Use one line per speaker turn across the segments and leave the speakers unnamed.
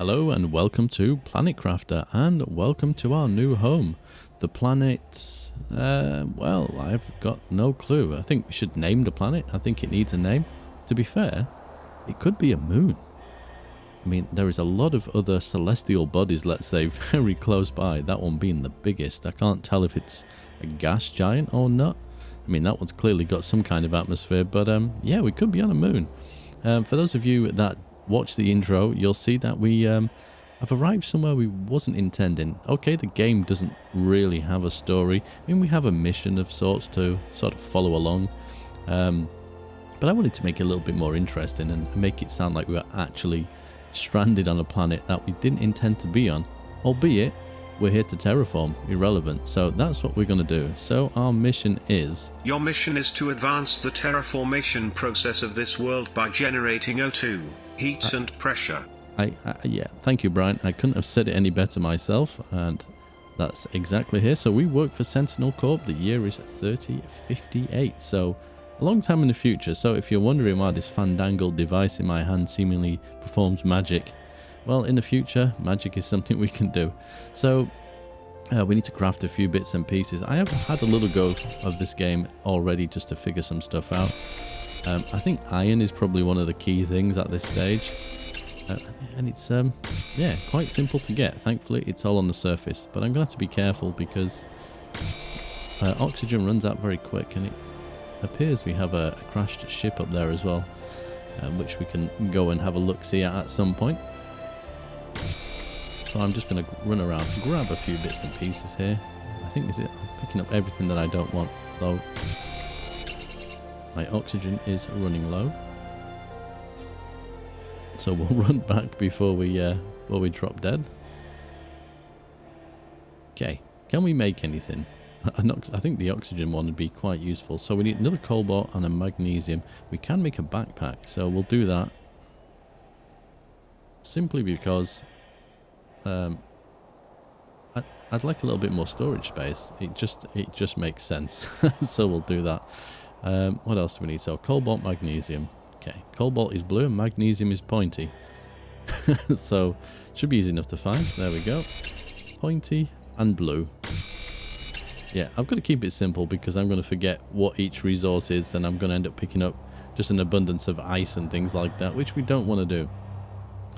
Hello and welcome to Planet Crafter, and welcome to our new home. The planet, well, I've got no clue. I think we should name the planet. I think it needs a name. To be fair, it could be a moon. I mean, there is a lot of other celestial bodies, let's say, very close by, that one being the biggest. I can't tell if it's a gas giant or not. I mean, that one's clearly got some kind of atmosphere, but yeah, we could be on a moon. For those of you that watch the intro, you'll see that we have arrived somewhere we wasn't intending. Okay, the game doesn't really have a story. I mean, we have a mission of sorts to sort of follow along, but I wanted to make it a little bit more interesting and make it sound like we were actually stranded on a planet that we didn't intend to be on, albeit we're here to terraform. Irrelevant. So that's what we're going to do. So our mission is...
Your mission is to advance the terraformation process of this world by generating O2, heat and pressure.
Yeah, thank you, Brian. I couldn't have said it any better myself, and that's exactly here. So we work for Sentinel Corp. The year is 3058, so a long time in the future. So if you're wondering why this fandangled device in my hand seemingly performs magic, well, in the future, magic is something we can do. So we need to craft a few bits and pieces. I have had a little go of this game already just to figure some stuff out. I think iron is probably one of the key things at this stage. And it's, yeah, quite simple to get. Thankfully, it's all on the surface. But I'm going to have to be careful because oxygen runs out very quick. And it appears we have a crashed ship up there as well, which we can go and have a look-see at some point. So I'm just going to run around and grab a few bits and pieces here. I think this is it. I'm picking up everything that I don't want, though. My oxygen is running low. So we'll run back before we drop dead. Okay, can we make anything? I think the oxygen one would be quite useful. So we need another cobalt and a magnesium. We can make a backpack, so we'll do that. Simply because I'd like a little bit more storage space. It just makes sense. So we'll do that. What else do we need? So cobalt, magnesium. Okay, cobalt is blue and magnesium is pointy. So should be easy enough to find. There we go. Pointy and blue. Yeah, I've got to keep it simple because I'm going to forget what each resource is, and I'm going to end up picking up just an abundance of ice and things like that, which we don't want to do.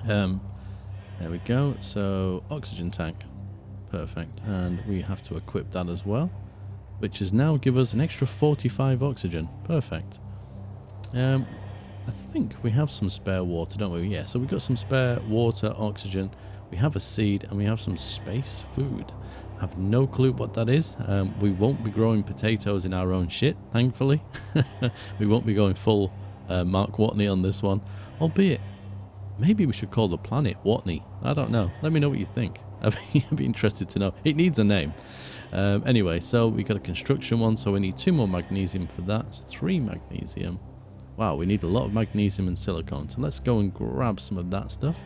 There we go. So oxygen tank. Perfect. And we have to equip that as well, which is now give us an extra 45 oxygen. Perfect. I think we have some spare water, don't we? Yeah, so we've got some spare water, oxygen. We have a seed and we have some space food. I have no clue what that is. We won't be growing potatoes in our own shit, thankfully. We won't be going full Mark Watney on this one, albeit maybe we should call the planet Watney. I don't know. Let me know what you think. I'd be interested to know. It needs a name. Anyway, so we got a construction one, so we need 2 more magnesium for that. So 3 magnesium. Wow, we need a lot of magnesium and silicone. So let's go and grab some of that stuff.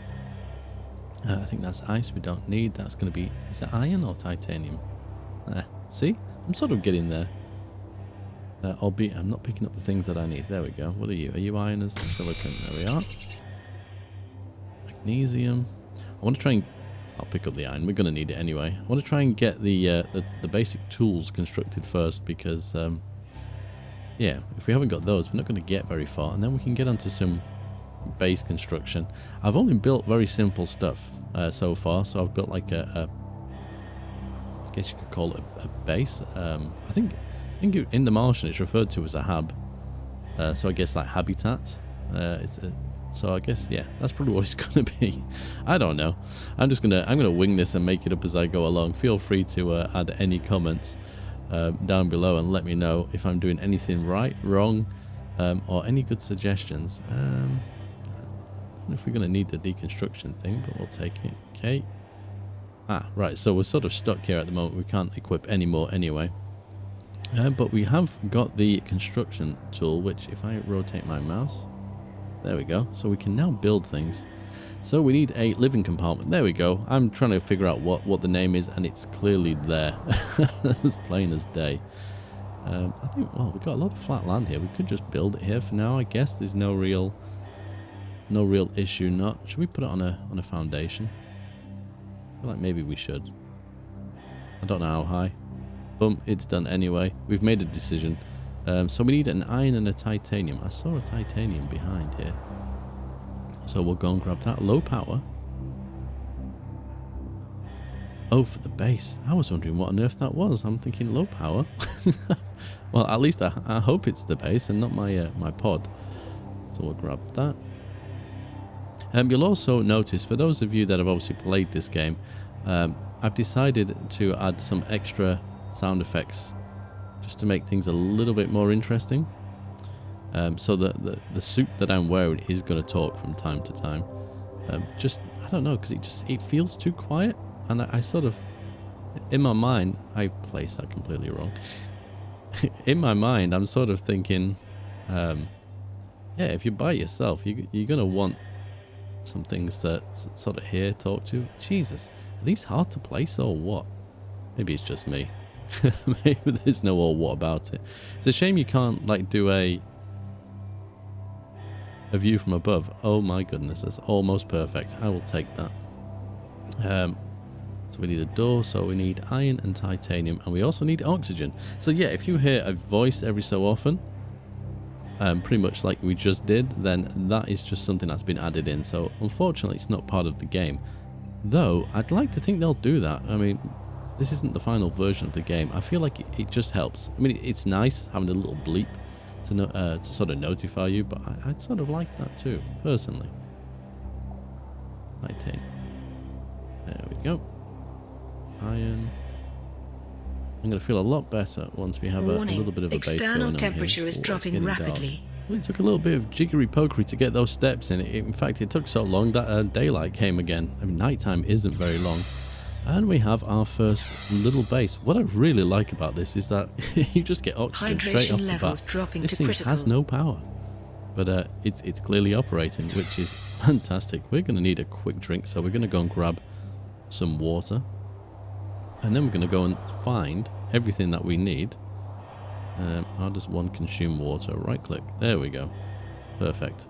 I think that's ice we don't need. That's going to be... Is it iron or titanium? See? I'm sort of getting there. Albeit I'm not picking up the things that I need. There we go. What are you? Are you iron or silicone? There we are. Magnesium. I want to try and... I'll pick up the iron. We're going to need it anyway. I want to try and get the basic tools constructed first because... yeah, if we haven't got those, we're not going to get very far. And then we can get onto some base construction. I've only built very simple stuff so far. So I've built like I guess you could call it a base. I think in the Martian it's referred to as a hab. So I guess like habitat. So I guess, yeah, that's probably what it's going to be. I don't know. I'm gonna wing this and make it up as I go along. Feel free to add any comments down below and let me know if I'm doing anything right, wrong, or any good suggestions. I don't know if we're going to need the deconstruction thing, but we'll take it. Okay. Right, so we're sort of stuck here at the moment. We can't equip any more anyway. But we have got the construction tool, which if I rotate my mouse, there we go. So we can now build things. So we need a living compartment. There we go. I'm trying to figure out what the name is, and it's clearly there. As plain as day. I think, well, we've got a lot of flat land here. We could just build it here for now, I guess. There's no real no real issue. Not. Should we put it on a foundation? I feel like maybe we should. I don't know how high. Boom, it's done anyway. We've made a decision. So we need an iron and a titanium. I saw a titanium behind here. So we'll go and grab that. Low power. Oh, for the base. I was wondering what on earth that was. I'm thinking low power. Well, at least I hope it's the base and not my my pod. So we'll grab that. You'll also notice, for those of you that have obviously played this game, I've decided to add some extra sound effects just to make things a little bit more interesting. So the suit that I'm wearing is going to talk from time to time. Just, I don't know, because it feels too quiet. And I sort of, in my mind, I placed that completely wrong. In my mind, I'm sort of thinking, yeah, if you're by yourself, you're going to want some things to sort of hear, talk to. Jesus, are these hard to place or what? Maybe it's just me. Maybe there's no or what about it. It's a shame you can't like do a view from above. Oh my goodness, that's almost perfect. I will take that. So we need a door, so we need iron and titanium, and we also need oxygen. So yeah, if you hear a voice every so often, pretty much like we just did, then that is just something that's been added in. So unfortunately it's not part of the game, though I'd like to think they'll do that. I mean, this isn't the final version of the game. I feel like it just helps. I mean, it's nice having a little bleep to sort of notify you, but I'd sort of like that too, personally. Titanium. There we go. Iron. I'm going to feel a lot better once we have a little bit of a base going on here.
External temperature is dropping rapidly.
Well, it took a little bit of jiggery pokery to get those steps in. In fact, it took so long that daylight came again. I mean, nighttime isn't very long. And we have our first little base. What I really like about this is that you just get oxygen straight off the bat. This thing has no power. But it's clearly operating, which is fantastic. We're going to need a quick drink, so we're going to go and grab some water. And then we're going to go and find everything that we need. How does one consume water? Right click. There we go. Perfect.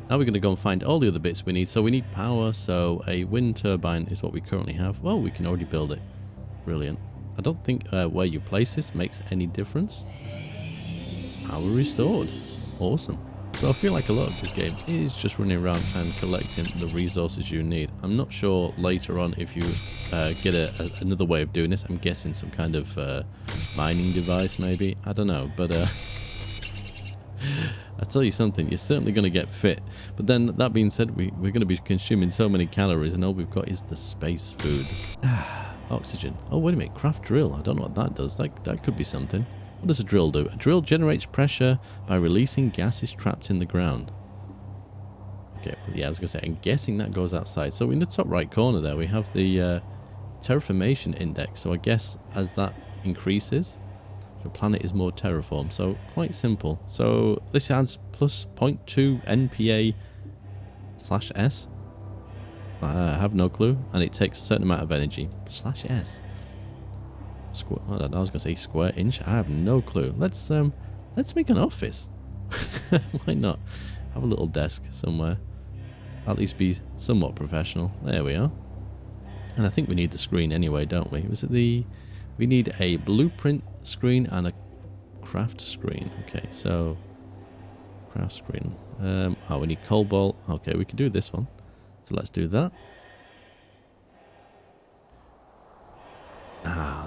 Now we're going to go and find all the other bits we need. So we need power. So a wind turbine is what we currently have. Well, we can already build it. Brilliant. I don't think where you place this makes any difference. Power restored. Awesome. So I feel like a lot of this game is just running around and collecting the resources you need. I'm not sure later on if you get another way of doing this. I'm guessing some kind of mining device maybe. I don't know. But I tell you something, you're certainly going to get fit. But then that being said, we're going to be consuming so many calories and all we've got is the space food. Oxygen. Oh, wait a minute. Craft drill. I don't know what that does. That could be something. What does a drill do? A drill generates pressure by releasing gases trapped in the ground. Okay, well, yeah, I was going to say, I'm guessing that goes outside. So in the top right corner there, we have the terraformation index. So I guess as that increases, the planet is more terraformed. So quite simple. So this adds plus 0.2 NPA/S. I have no clue. And it takes a certain amount of energy. /S. I was going to say square inch. I have no clue. Let's make an office. Why not? Have a little desk somewhere. At least be somewhat professional. There we are. And I think we need the screen anyway, don't we? We need a blueprint screen and a craft screen. Okay, so craft screen. We need cobalt. Okay, we can do this one. So let's do that.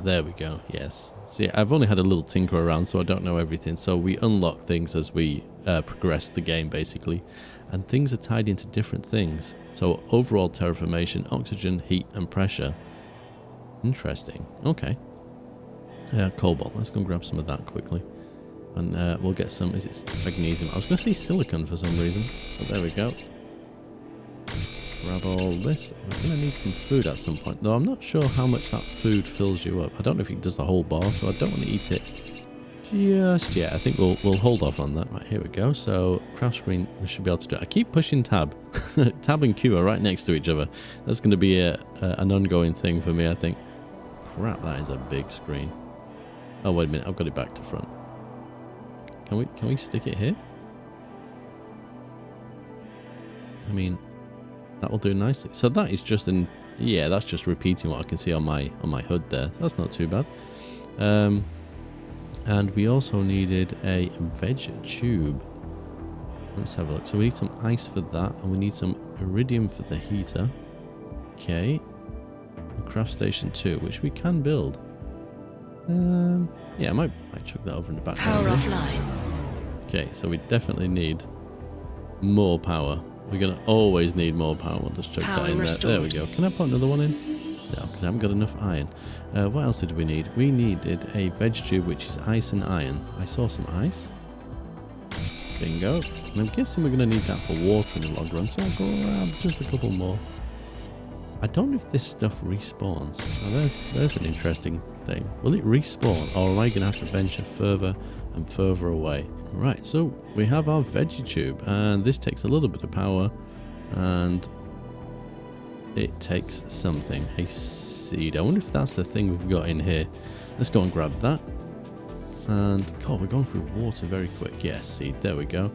There we go. Yes. See, I've only had a little tinker around, so I don't know everything. So we unlock things as we progress the game, basically. And things are tied into different things. So overall terraformation, oxygen, heat, and pressure. Interesting. Okay. Cobalt. Let's go and grab some of that quickly. And we'll get some... Is it magnesium? I was going to say silicon for some reason. But there we go. Grab all this. We're going to need some food at some point. Though I'm not sure how much that food fills you up. I don't know if it does the whole bar, so I don't want to eat it just yet. I think we'll hold off on that. Right, here we go. So craft screen, we should be able to do it. I keep pushing tab. Tab and Q are right next to each other. That's going to be an ongoing thing for me, I think. Crap, that is a big screen. Oh, wait a minute. I've got it back to front. Can we stick it here? I mean, that will do nicely. So that is just yeah, that's just repeating what I can see on my HUD there. That's not too bad. And we also needed a veg tube. Let's have a look. So we need some ice for that, and we need some iridium for the heater. Okay. And craft station 2, which we can build. Yeah, I might chuck that over in the background.
Power offline.
Okay, so we definitely need more power. We're going to always need more power. We'll just chuck that in there. There we go. Can I put another one in? No, because I haven't got enough iron. What else did we need? We needed a veg tube, which is ice and iron. I saw some ice. Bingo. And I'm guessing we're going to need that for water in the long run, so I'll go around just a couple more. I don't know if this stuff respawns. Now there's an interesting thing. Will it respawn, or am I going to have to venture further and further away? Right, so we have our veggie tube, and this takes a little bit of power, and it takes something. A seed. I wonder if that's the thing we've got in here. Let's go and grab that. And, God, we're going through water very quick. Yes, seed. There we go.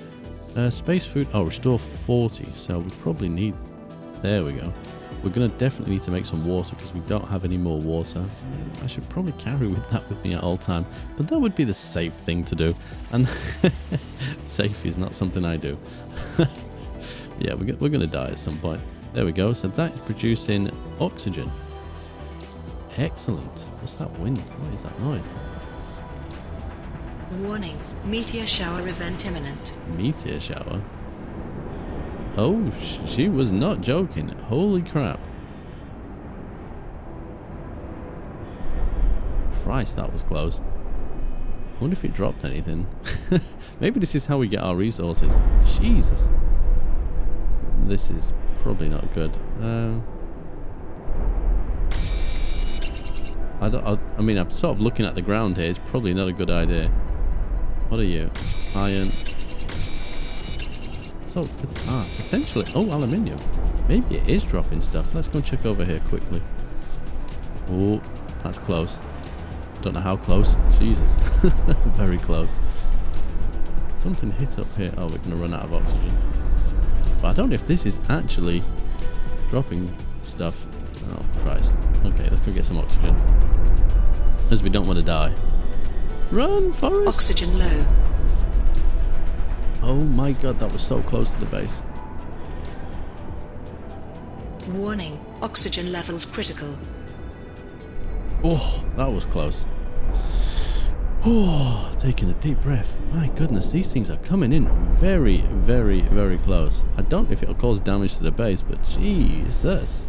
Space food. Oh, restore 40. So we probably need... There we go. We're going to definitely need to make some water because we don't have any more water. I should probably carry that with me at all time. But that would be the safe thing to do. And safe is not something I do. Yeah, we're going to die at some point. There we go. So that is producing oxygen. Excellent. What's that wind? What is that noise?
Warning. Meteor shower event imminent.
Meteor shower? Oh, she was not joking. Holy crap. Christ, that was close. I wonder if it dropped anything. Maybe this is how we get our resources. Jesus. This is probably not good. I mean, I'm sort of looking at the ground here. It's probably not a good idea. What are you? Iron. So, potentially. Oh, aluminium. Maybe it is dropping stuff. Let's go and check over here quickly. Oh, that's close. Don't know how close. Jesus. Very close. Something hit up here. Oh, we're going to run out of oxygen. But I don't know if this is actually dropping stuff. Oh, Christ. Okay, let's go get some oxygen. As we don't want to die. Run, Forrest!
Oxygen low.
Oh my god, that was so close to the base.
Warning. Oxygen levels critical.
Oh, that was close. Oh, taking a deep breath. My goodness, these things are coming in very, very, very close. I don't know if it'll cause damage to the base, but Jesus.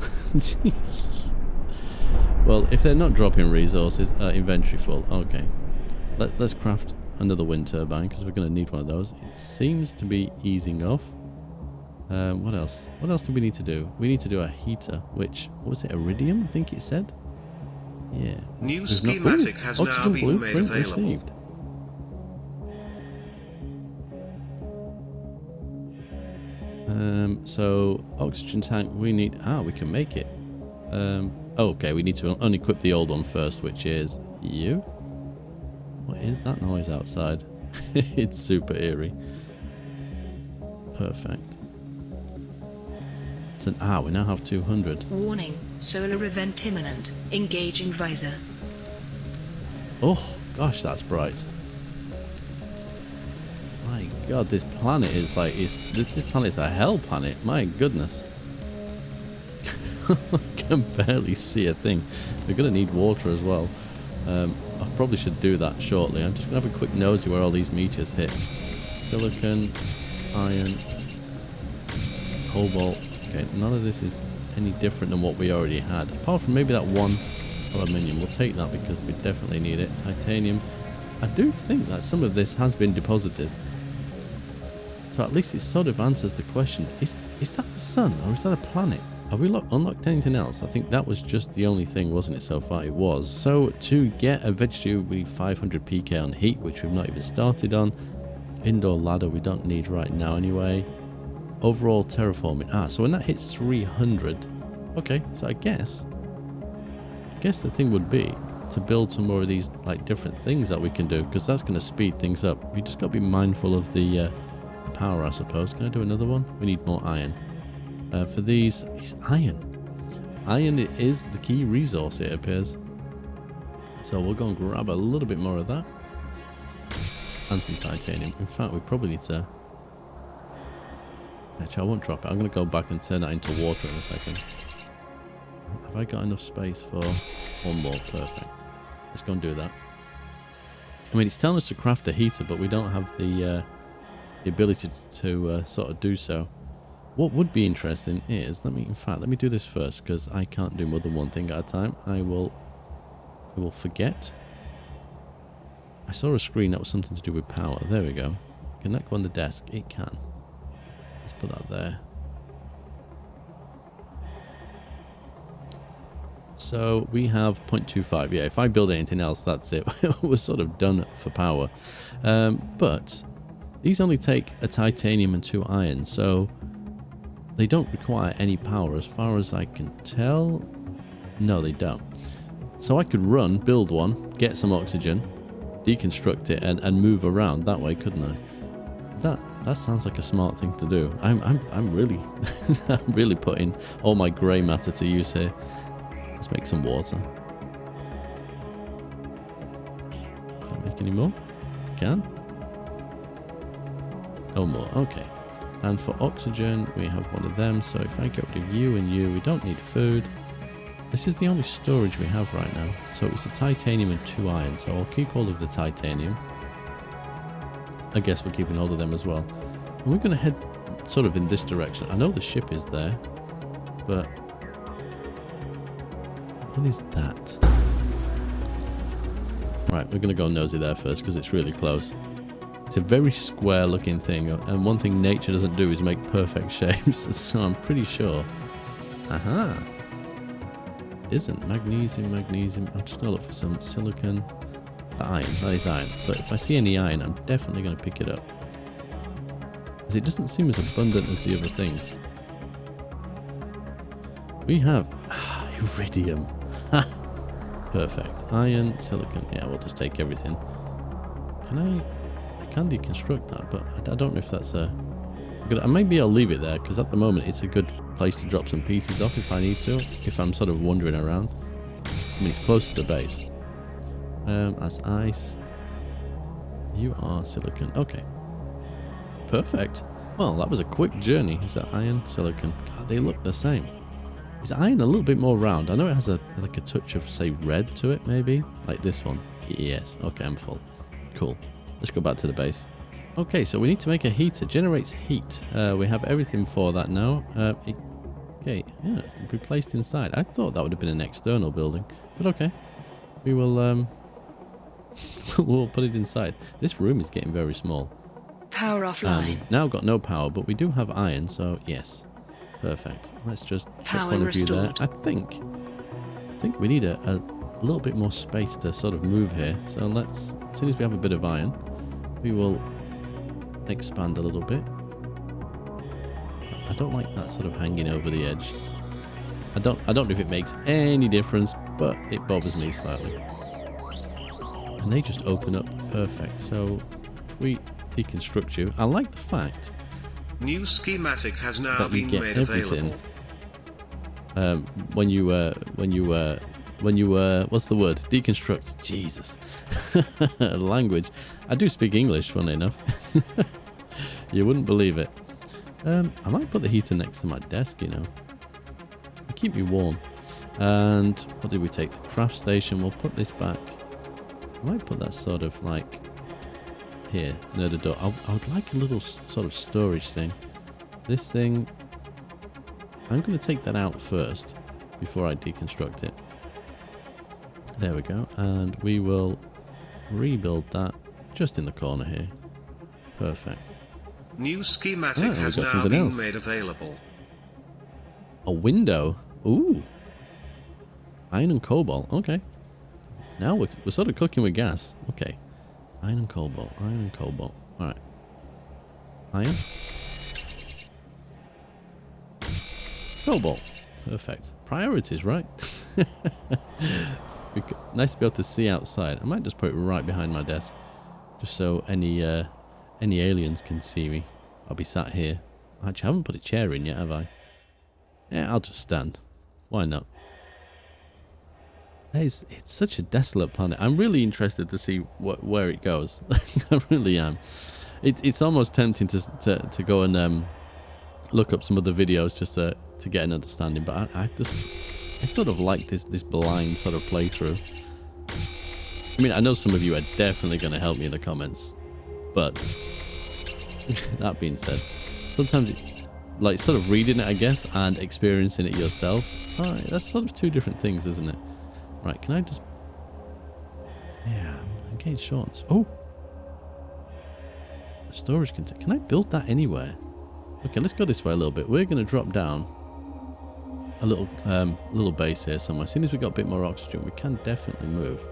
Well, if they're not dropping resources, inventory full. Okay. Let's craft another wind turbine because we're going to need one of those. It seems to be easing off. What else? What else do we need to do? We need to do a heater, which, what was it, iridium, I think it said? Yeah.
New schematic has now been made available.
Received. So, oxygen tank, we need... we can make it. Okay, we need to unequip the old one first, which is you. What is that noise outside? It's super eerie. Perfect. So, we now have 200.
Warning. Solar event imminent. Engaging visor.
Oh, gosh, that's bright. My god, this planet is like... This planet's a hell planet. My goodness. I can barely see a thing. We're going to need water as well. I probably should do that shortly. I'm just going to have a quick nosy where all these meteors hit. Silicon, iron, cobalt. Okay, none of this is any different than what we already had. Apart from maybe that one aluminium. We'll take that because we definitely need it. Titanium. I do think that some of this has been deposited. So at least it sort of answers the question. Is that the sun or is that a planet? Have we unlocked anything else? I think that was just the only thing, wasn't it, so far? It was. So to get a veg tube, we need 500 PK on heat, which we've not even started on. Indoor ladder we don't need right now anyway. Overall terraforming. So when that hits 300... Okay, so I guess the thing would be to build some more of these like different things that we can do, because that's going to speed things up. We just got to be mindful of the power, I suppose. Can I do another one? We need more iron. For these, it's iron. Iron is the key resource, it appears. So we'll go and grab a little bit more of that. And some titanium. In fact, we probably need to... Actually, I won't drop it. I'm going to go back and turn that into water in a second. Have I got enough space for one more? Perfect. Let's go and do that. I mean, it's telling us to craft a heater, but we don't have the ability to sort of do so. What would be interesting is, let me do this first, because I can't do more than one thing at a time. I will forget. I saw a screen that was something to do with power. There we go. Can that go on the desk? It can. Let's put that there. So we have 0.25. Yeah, if I build anything else, that's it. We're sort of done for power. But these only take a titanium and 2 iron, so they don't require any power as far as I can tell. No, they don't. So I could build one, get some oxygen, deconstruct it, and move around that way, couldn't I? That sounds like a smart thing to do. I'm really I'm really putting all my grey matter to use here. Let's make some water. Can't make any more? Can? Oh, more. Okay. And for oxygen, we have one of them. So if I get rid of you and you, we don't need food. This is the only storage we have right now. So it's a titanium and 2 iron. So I'll keep all of the titanium. I guess we're keeping hold of them as well. And we're going to head sort of in this direction. I know the ship is there, but what is that? Right, we're going to go nosy there first because it's really close. It's a very square looking thing, and one thing nature doesn't do is make perfect shapes, so I'm pretty sure. Aha! Isn't magnesium. I'm just going to look for some silicon. Iron, that is iron. So if I see any iron, I'm definitely going to pick it up. As it doesn't seem as abundant as the other things. We have iridium. Perfect. Iron, silicon. Yeah, we'll just take everything. I can deconstruct that, but I don't know if that's a good... Maybe I'll leave it there, because at the moment it's a good place to drop some pieces off if I need to, if I'm sort of wandering around. I mean, it's close to the base. As ice. You are silicon. Okay. Perfect. Well, that was a quick journey. Is that iron, silicon? God, they look the same. Is iron a little bit more round? I know it has like a touch of, say, red to it, maybe? Like this one. Yes. Okay, I'm full. Cool. Let's go back to the base. Okay, so we need to make a heater. Generates heat. We have everything for that now. Okay, yeah, it'll be placed inside. I thought that would have been an external building, but okay. We will we'll put it inside. This room is getting very small.
Power offline.
Now got no power, but we do have iron, so yes. Perfect. Let's just check one of you there. I think we need a little bit more space to sort of move here. So let's, as soon as we have a bit of iron, we will expand a little bit. I don't like that sort of hanging over the edge. I don't know if it makes any difference, but it bothers me slightly. And they just open up perfect. So if we deconstruct you, I like the fact
new schematic has now
that you
been
get
made
everything.
available.
When you what's the word? Deconstruct. Jesus, language. I do speak English, funny enough. You wouldn't believe it. I might put the heater next to my desk, you know. It'll keep me warm. And what did we take? The craft station. We'll put this back. I might put that sort of like here near the door. I would like a little sort of storage thing. This thing, I'm going to take that out first before I deconstruct it. There we go. And we will rebuild that just in the corner here. Perfect.
New schematic has now been made available.
A window. Ooh. Iron and cobalt. Okay. Now we're sort of cooking with gas. Okay. Iron and cobalt. Iron and cobalt. Alright. Iron. Cobalt. Perfect. Priorities, right? Nice to be able to see outside. I might just put it right behind my desk. Just so any aliens can see me. I'll be sat here. Actually, I haven't put a chair in yet, have I? Yeah, I'll just stand. Why not? It's such a desolate planet. I'm really interested to see where it goes. I really am. It's almost tempting to go and look up some other videos just to get an understanding. But I sort of like this blind sort of playthrough. I mean, I know some of you are definitely going to help me in the comments, but that being said, sometimes like sort of reading it, I guess, and experiencing it yourself, that's sort of two different things, isn't it? Right, can I just... Yeah, I'm getting shorts. Oh! Storage container. Can I build that anywhere? Okay, let's go this way a little bit. We're going to drop down a little base here somewhere. Seeing as we've got a bit more oxygen, we can definitely move.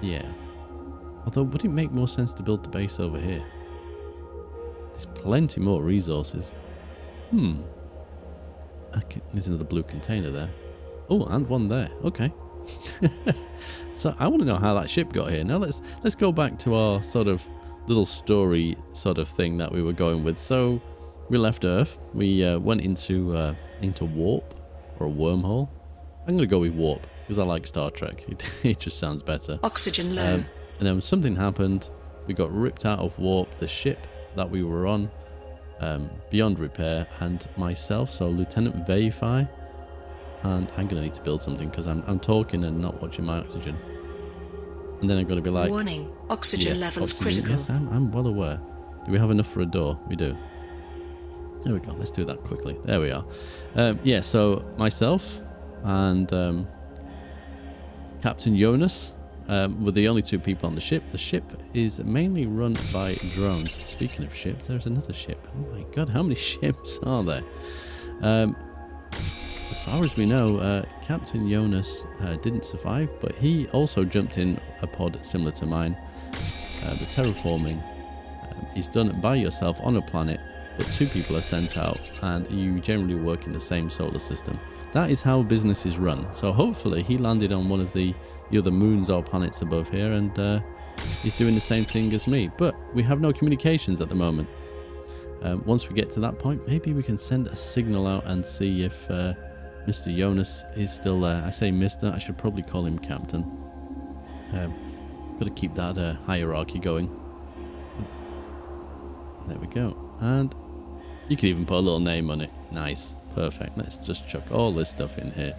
Yeah. Although, would it make more sense to build the base over here? There's plenty more resources. There's another blue container there. Oh, and one there. Okay. So I want to know how that ship got here. Now let's go back to our sort of little story sort of thing that we were going with. So we left Earth. We went into warp or a wormhole. I'm going to go with warp because I like Star Trek. It just sounds better.
Oxygen low.
And then something happened. We got ripped out of warp. The ship that we were on, beyond repair, and myself, so Lieutenant Vayify. And I'm going to need to build something because I'm talking and not watching my oxygen. And then I'm going to be like...
Warning, oxygen levels critical.
Yes, I'm well aware. Do we have enough for a door? We do. There we go. Let's do that quickly. There we are. Yeah, so myself and Captain Jonas were the only two people on the ship. The ship is mainly run by drones. Speaking of ships, there's another ship. Oh my god, how many ships are there? As far as we know, Captain Jonas didn't survive, but he also jumped in a pod similar to mine. The terraforming is done by yourself on a planet, but two people are sent out, and you generally work in the same solar system. That is how business is run. So hopefully he landed on one of the other moons or planets above here, and he's doing the same thing as me. But we have no communications at the moment. Once we get to that point, maybe we can send a signal out and see if Mr. Jonas is still there. I say Mr. I should probably call him Captain. Got to keep that hierarchy going. There we go. And you can even put a little name on it. Nice. Perfect. Let's just chuck all this stuff in here.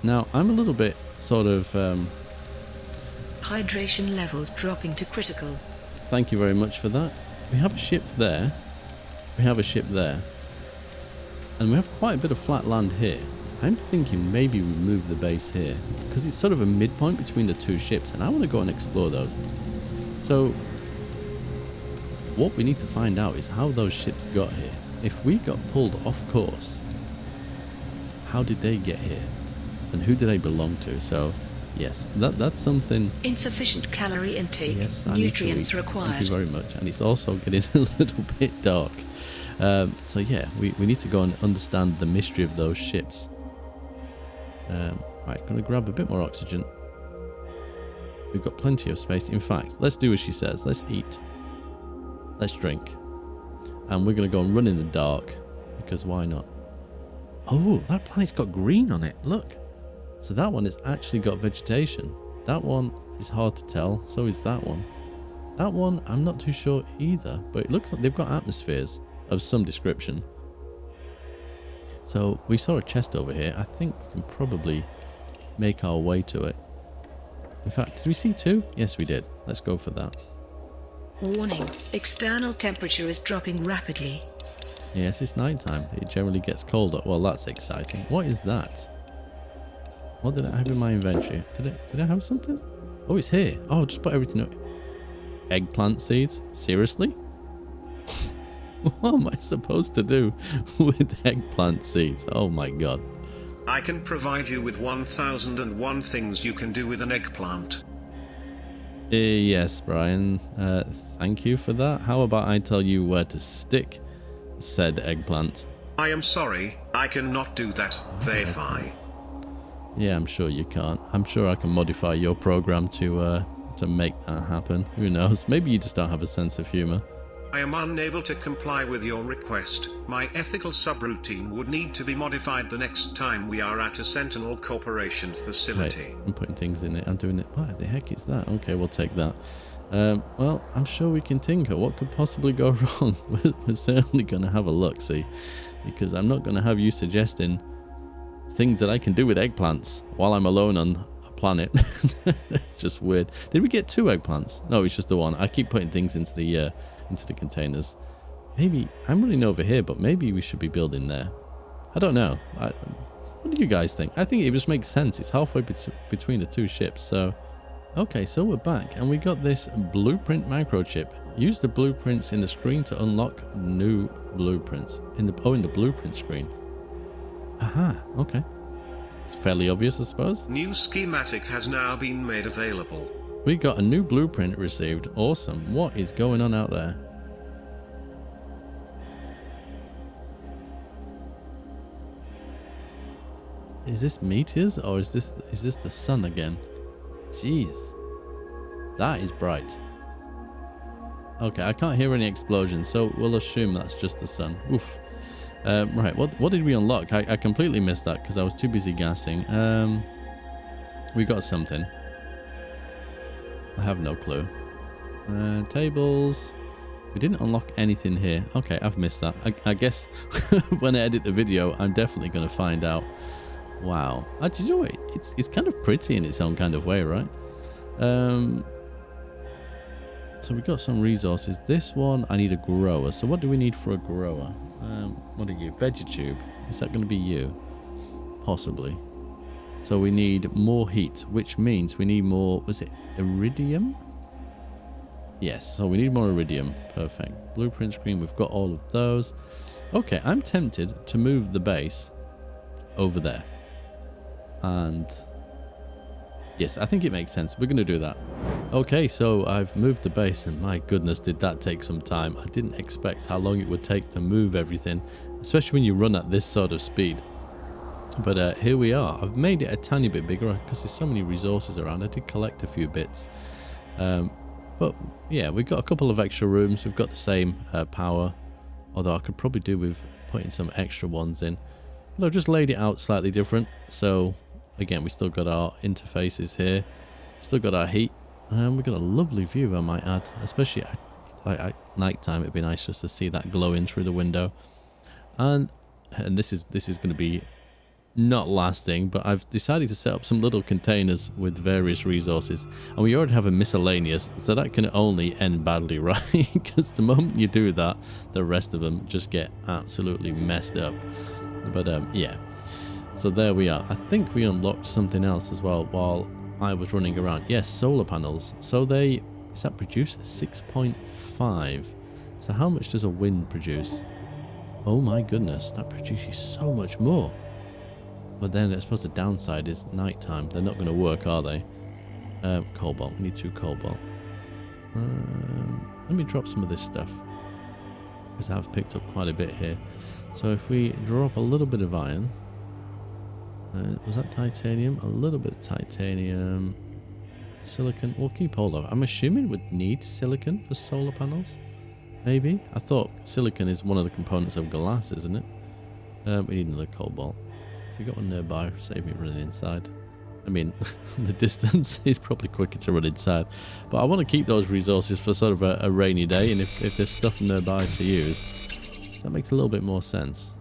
Now, I'm a little bit sort of...
Hydration levels dropping to critical.
Thank you very much for that. We have a ship there. We have a ship there. And we have quite a bit of flat land here. I'm thinking maybe we move the base here, because it's sort of a midpoint between the two ships, and I want to go and explore those. So what we need to find out is how those ships got here. If we got pulled off course, how did they get here? And who do they belong to? So yes, that's something.
Insufficient calorie intake.
Yes,
nutrients required.
Thank you very much. And it's also getting a little bit dark. So yeah, we need to go and understand the mystery of those ships. Right, going to grab a bit more oxygen. We've got plenty of space. In fact, let's do as she says. Let's eat. Let's drink. And we're going to go and run in the dark, because why not? Oh, that planet's got green on it. Look. So that one has actually got vegetation. That one is hard to tell. So is that one. That one, I'm not too sure either. But it looks like they've got atmospheres of some description. So we saw a chest over here. I think we can probably make our way to it. In fact, did we see two? Yes, we did. Let's go for that.
Warning, external temperature is dropping rapidly.
Yes, it's night time. It generally gets colder. Well, that's exciting. What is that? What did I have in my inventory? Did I have something? Oh, it's here. Oh, just put everything up. Eggplant seeds? Seriously? What am I supposed to do with eggplant seeds? Oh my god.
I can provide you with 1001 things you can do with an eggplant.
Yes, Brian. Thank you for that. How about I tell you where to stick said eggplant?
I am sorry, I cannot do that, Vayify.
Yeah, I'm sure you can't. I'm sure I can modify your program to make that happen. Who knows? Maybe you just don't have a sense of humor.
I am unable to comply with your request. My ethical subroutine would need to be modified the next time we are at a Sentinel Corporation facility.
Right, I'm putting things in it. I'm doing it. What the heck is that? Okay, we'll take that. Well, I'm sure we can tinker. What could possibly go wrong? We're certainly going to have a look, see? Because I'm not going to have you suggesting things that I can do with eggplants while I'm alone on a planet. It's just weird. Did we get 2 eggplants? No, it's just the one. I keep putting things into the containers. Maybe I'm running over here, but maybe we should be building there. I don't know. What do you guys think? I think it just makes sense. It's halfway between the 2 ships. So, okay, so we're back, and we got this blueprint microchip. Use the blueprints in the screen to unlock new blueprints in the blueprint screen. Aha. Okay. It's fairly obvious, I suppose.
New schematic has now been made available.
We got a new blueprint received. Awesome. What is going on out there? Is this Meteors or is this the sun again? Jeez. That is bright. Okay, I can't hear any explosions, so we'll assume that's just the sun. Oof. Right, what did we unlock? I completely missed that because I was too busy gassing. We got something. I have no clue. Tables. We didn't unlock anything here. Okay, I've missed that. I guess when I edit the video, I'm definitely going to find out. Wow. Actually, you know what? It's kind of pretty in its own kind of way, right? So we got some resources. This one, I need a grower. So what do we need for a grower? What are you? Vegetube. Is that going to be you? Possibly. So we need more heat, which means we need more, was it iridium? Yes, so we need more iridium. Perfect. Blueprint screen, we've got all of those. Okay, I'm tempted to move the base over there. And yes, I think it makes sense. We're going to do that. Okay, so I've moved the base, and my goodness, did that take some time. I didn't expect how long it would take to move everything, especially when you run at this sort of speed. But here we are. I've made it a tiny bit bigger because there's so many resources around. I did collect a few bits. But yeah, we've got a couple of extra rooms. We've got the same power, although I could probably do with putting some extra ones in. But I've just laid it out slightly different. So again, we still got our interfaces here. Still got our heat. We've got a lovely view, I might add. Especially at night time, it'd be nice just to see that glowing through the window. And this is going to be not lasting, but I've decided to set up some little containers with various resources, and we already have a miscellaneous, so that can only end badly, right? Because the moment you do that, the rest of them just get absolutely messed up. But yeah, so there we are. I think we unlocked something else as well while I was running around. Yes, solar panels. So does that produce 6.5? So how much does a wind produce? Oh my goodness, that produces so much more. But then I suppose the downside is nighttime. They're not going to work, are they? Cobalt. We need 2 cobalt. Let me drop some of this stuff, because I've picked up quite a bit here. So if we drop a little bit of iron. Was that titanium? A little bit of titanium. Silicon. We'll keep hold of it. I'm assuming we'd need silicon for solar panels. Maybe. I thought silicon is one of the components of glass, isn't it? We need another cobalt. If we got one nearby, save me running inside. I mean, the distance is probably quicker to run inside. But I want to keep those resources for sort of a rainy day. And if there's stuff nearby to use, that makes a little bit more sense.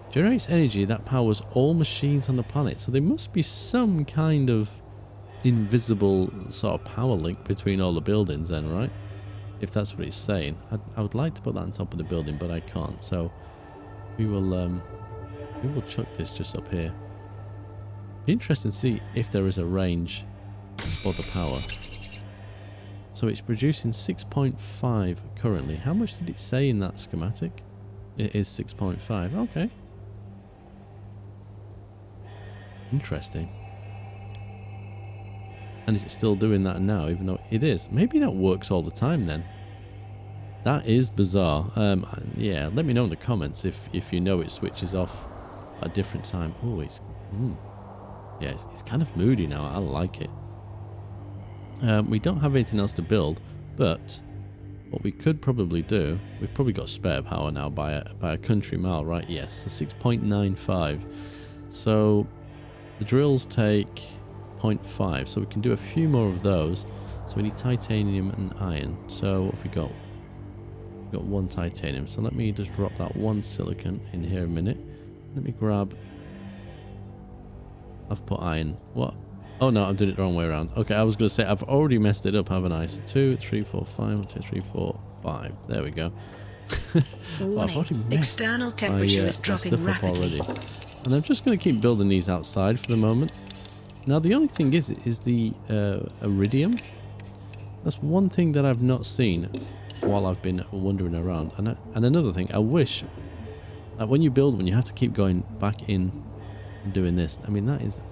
Generates energy that powers all machines on the planet. So there must be some kind of invisible sort of power link between all the buildings then, right? If that's what it's saying. I would like to put that on top of the building, but I can't. So we will chuck this just up here. Be interesting to see if there is a range for the power. So it's producing 6.5 currently. How much did it say in that schematic? It is 6.5. Okay. Interesting. And is it still doing that now, even though it is? Maybe that works all the time then. That is bizarre. Yeah, let me know in the comments if you know it switches off at a different time. Oh, yeah, it's kind of moody now. I like it. We don't have anything else to build, but what we could probably do, we've probably got spare power now by a country mile, right? Yes, so 6.95. So the drills take 0.5, so we can do a few more of those. So we need titanium and iron. So what have we got? We've got 1 titanium. So let me just drop that 1 silicon in here a minute. Let me grab... I've put iron. What? Oh no, I'm doing it the wrong way around. Okay, I was going to say, I've already messed it up, haven't I? So 2, 3, 4, 5, 1, 2, 3, 4, 5. There we go. Well, I've already messed
External temperature is
my
dropping
stuff up
rapidly.
already. And I'm just going to keep building these outside for the moment. Now, the only thing is the iridium. That's one thing that I've not seen while I've been wandering around. And another thing, I wish that when you build one, you have to keep going back in and doing this. I mean, that is a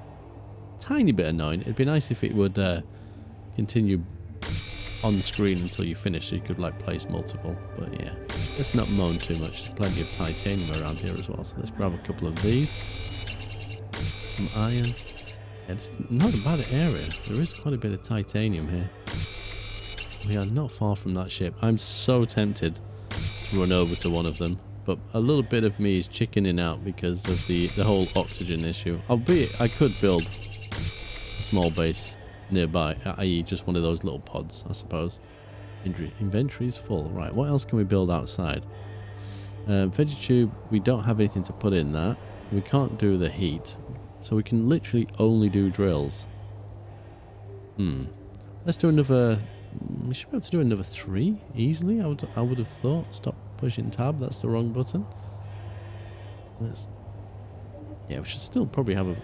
tiny bit annoying. It'd be nice if it would continue on the screen until you finish, so you could like place multiple. But yeah, let's not moan too much. There's plenty of titanium around here as well. So let's grab a couple of these. Some iron. Yeah, this is not a bad area. There is quite a bit of titanium here. We are not far from that ship. I'm so tempted to run over to one of them, but a little bit of me is chickening out because of the whole oxygen issue. Albeit I could build a small base nearby, i.e. just one of those little pods, I suppose. Inventory is full. Right, what else can we build outside? Vegetube, we don't have anything to put in that. We can't do the heat, so we can literally only do drills. Let's do another... We should be able to do another 3 easily, I would have thought. Stop pushing tab, that's the wrong button. Yeah, we should still probably have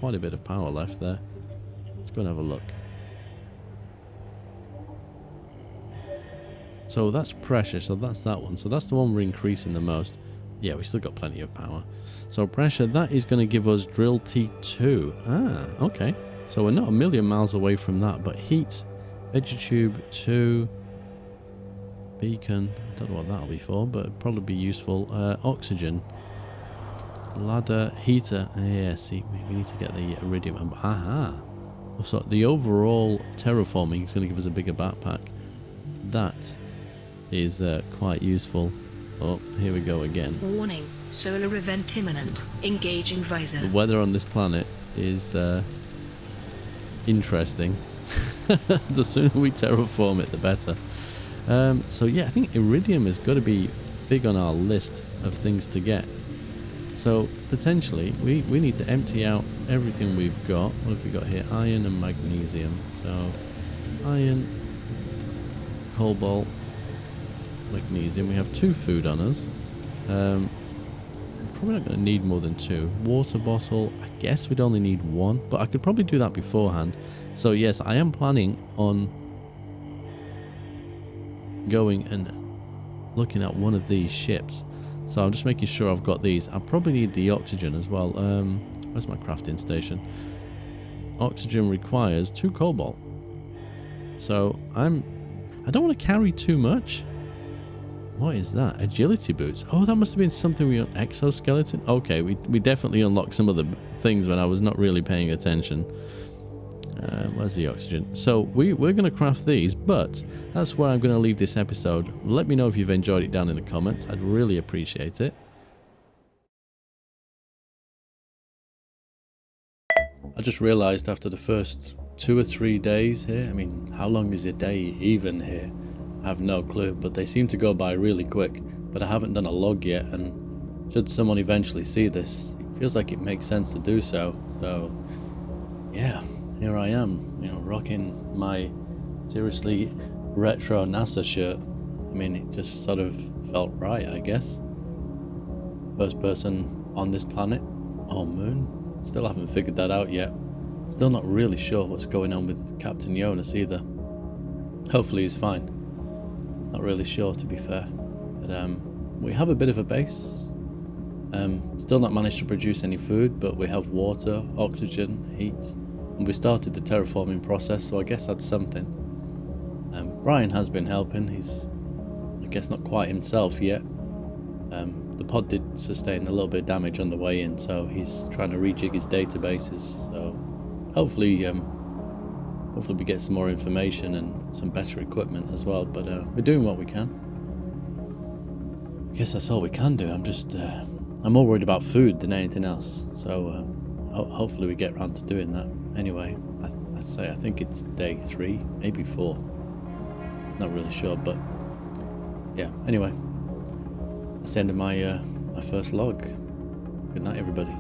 quite a bit of power left there. Let's go and have a look. So that's pressure, so that's that one. So that's the one we're increasing the most. Yeah, we still got plenty of power. So pressure, that is going to give us drill T2. Ah, okay. So we're not a million miles away from that, but heat... Vegetube 2, beacon, I don't know what that'll be for, but it'll probably be useful. Oxygen, ladder, heater, yeah, see, we need to get the iridium. Aha! So the overall terraforming is going to give us a bigger backpack. That is quite useful. Oh, here we go again.
Warning, solar event imminent. Engaging visor.
The weather on this planet is interesting. The sooner we terraform it, the better. So yeah, I think iridium has got to be big on our list of things to get. So potentially we need to empty out everything we've got. What have we got here? Iron and magnesium. So iron, cobalt, magnesium. We have 2 food on us. Probably not going to need more than 2. Water bottle, I guess we'd only need 1, but I could probably do that beforehand. So yes, I am planning on going and looking at one of these ships. So I'm just making sure I've got these. I probably need the oxygen as well. Where's my crafting station? Oxygen requires 2 cobalt. So I don't want to carry too much. What is that? Agility boots. Oh, that must have been something we... Exoskeleton? Okay, we definitely unlocked some of the things when I was not really paying attention. Where's the oxygen? So we're going to craft these, but that's where I'm going to leave this episode. Let me know if you've enjoyed it down in the comments. I'd really appreciate it. I just realised after the first 2 or 3 days here, I mean, how long is a day even here? I have no clue, but they seem to go by really quick. But I haven't done a log yet, and should someone eventually see this, it feels like it makes sense to do so. So, yeah, here I am, you know, rocking my seriously retro NASA shirt. I mean, it just sort of felt right, I guess. First person on this planet, or moon. Still haven't figured that out yet. Still not really sure what's going on with Captain Jonas either. Hopefully he's fine. Not really sure, to be fair. But we have a bit of a base. Still not managed to produce any food, but we have water, oxygen, heat. And we started the terraforming process, so I guess that's something. Brian has been helping. He's, I guess, not quite himself yet. The pod did sustain a little bit of damage on the way in, so he's trying to rejig his databases. So hopefully Hopefully we get some more information and some better equipment as well, but we're doing what we can. I guess that's all we can do. I'm more worried about food than anything else, so hopefully we get around to doing that. Anyway, I think it's day 3, maybe 4. Not really sure, but yeah, anyway. That's the end of my first log. Good night, everybody.